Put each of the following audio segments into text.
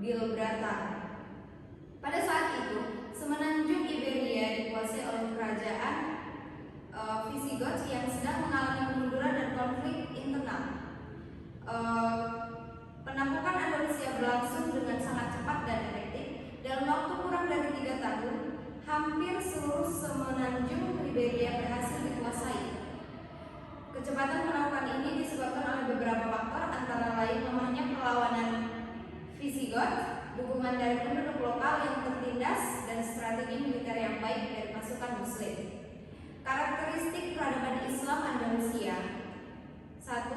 Gibraltar. Pada saat itu, semenanjung Iberia dikuasai oleh kerajaan Visigoth yang sedang mengalami kemunduran dan konflik internal. Penaklukan Andalusia berlangsung dengan sangat cepat dan efektif. Dalam waktu kurang dari 3 tahun, hampir seluruh semenanjung Iberia berhasil dikuasai. Kecepatan penaklukan ini disebabkan oleh beberapa faktor, antara lain lemahnya perlawanan Visigoth, dukungan dari penduduk lokal yang tertindas, dan strategi militer yang baik dari pasukan Muslim. Karakteristik peradaban Islam Andalusia. 1.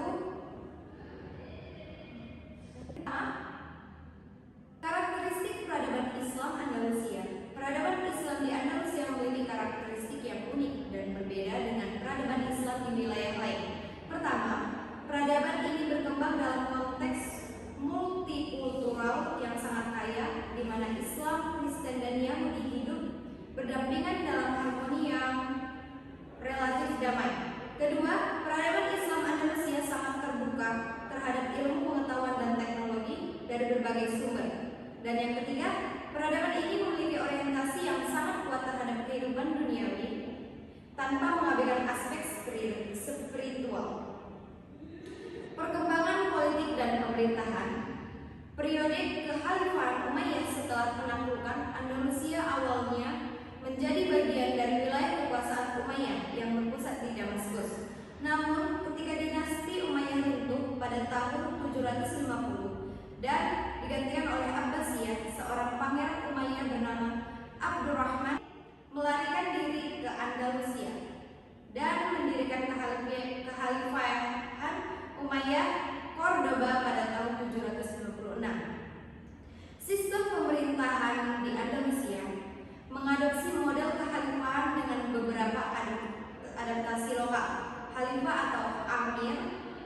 Karakteristik peradaban Islam Andalusia. Peradaban Islam di Andalusia memiliki karakteristik yang unik dan berbeda dengan peradaban Islam di wilayah lain. Pertama, peradaban ini berkembang dalam konteks multikultural yang sangat kaya, di mana Islam, Kristen, dan Yahudi hidup berdampingan dalam harmoni yang relatif damai. Kedua, peradaban Islam Andalusia sangat terbuka terhadap ilmu pengetahuan dan teknologi dari berbagai sumber. Dan yang ketiga, peradaban ini memiliki orientasi yang sangat kuat terhadap kehidupan duniawi tanpa mengabaikan aspek spiritual. Perkembangan politik dan pemerintahan. Periode kekhalifahan Umayyah setelah penaklukan Andalusia awalnya menjadi bagian dari wilayah kekuasaan Umayyah yang berpusat di Damaskus. Namun, ketika dinasti Umayyah runtuh pada tahun 750 dan digantikan oleh Abbasiyah, seorang pangeran Umayyah bernama Abdurrahman melarikan diri ke Andalusia dan mendirikan kekhalifahan Umayyah Cordoba pada tahun 796. Sistem pemerintahan di Andalusia mengadopsi model kekhalifahan dengan beberapa adaptasi lokal. Khalifah atau amir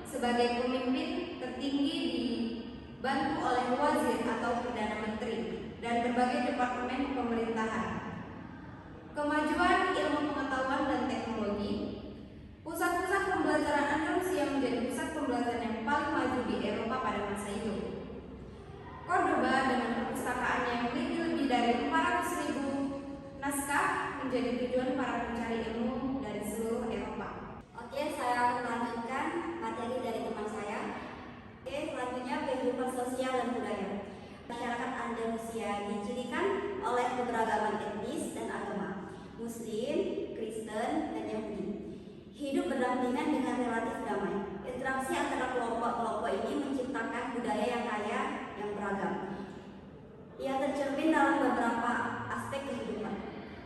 sebagai pemimpin tertinggi dibantu oleh wazir atau perdana menteri dan berbagai departemen pemerintahan. Kemajuan ilmu pengetahuan dan teknologi. Pusat-pusat pembelajaran Andalusia menjadi pusat pembelajaran yang paling maju di Eropa pada masa itu. Cordoba dengan perpustakaan yang memiliki lebih dari 400.000 naskah menjadi tujuan para pencari ilmu dari seluruh Eropa. Oke, saya akan melanjutkan materi dari teman saya. Oke, selanjutnya kehidupan sosial dan budaya. Masyarakat Andalusia dicirikan oleh keberagaman etnis dan agama, Muslim, Kristen, dan Yahudi. Hidup berdampingan dengan relatif damai. Interaksi antara kelompok-kelompok ini menciptakan budaya yang kaya, yang beragam. Ia tercermin dalam beberapa aspek kehidupan.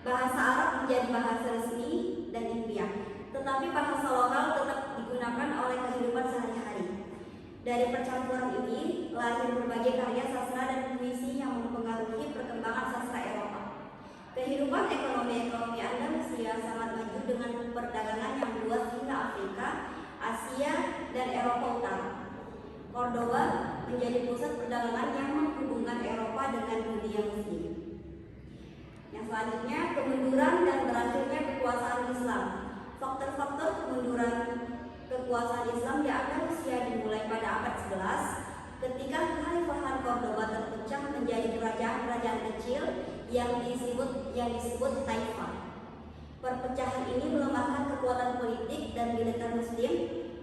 Bahasa Arab menjadi bahasa resmi dan impian, tetapi bahasa lokal tetap digunakan oleh kehidupan sehari-hari. Dari percampuran ini lahir berbagai karya sastra dan puisi yang mempengaruhi perkembangan sastra Eropa. Kehidupan ekonomi Andalusia sangat maju dengan perdagangan yang luas hingga Afrika, Asia, dan Eropa Utara. Cordoba menjadi pusat perdagangan yang menghubungkan Eropa dengan dunia Muslim. Yang selanjutnya, kemunduran dan berakhirnya kekuasaan Islam. Faktor-faktor kemunduran kekuasaan Islam di Andalusia dimulai pada abad 11 ketika kekhalifahan Cordoba terpecah menjadi kerajaan-kerajaan kecil yang disebut taifah. Perpecahan ini melemahkan kekuatan politik dan militer Muslim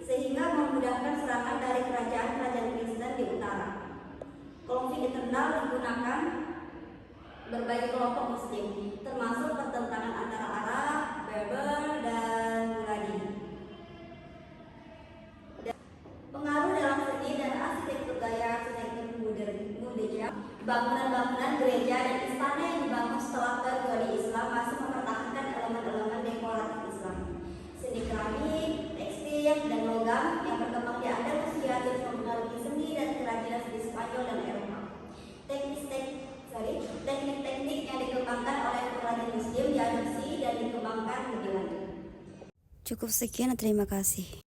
sehingga memudahkan serangan dari kerajaan-kerajaan Kristen di utara. Konflik internal digunakan berbagai kelompok Muslim, termasuk pertentangan antara Arab, Berber, dan Muradi. Pengaruh dalam seni dan arsitektur gaya arsitektur modern, bangunan-bangunan gereja dan istana yang dibangun setelah kedua di Islam masih mempertahankan elemen-elemen dekoratif Islam. Seni keramik, tekstil, dan logam yang berkembang di Andalusia terus mempengaruhi seni dan kerajinan di Spanyol dan Eropa. Teknik-teknik yang dikembangkan oleh perajin Muslim diadopsi dan dikembangkan lebih lanjut. Cukup sekian, terima kasih.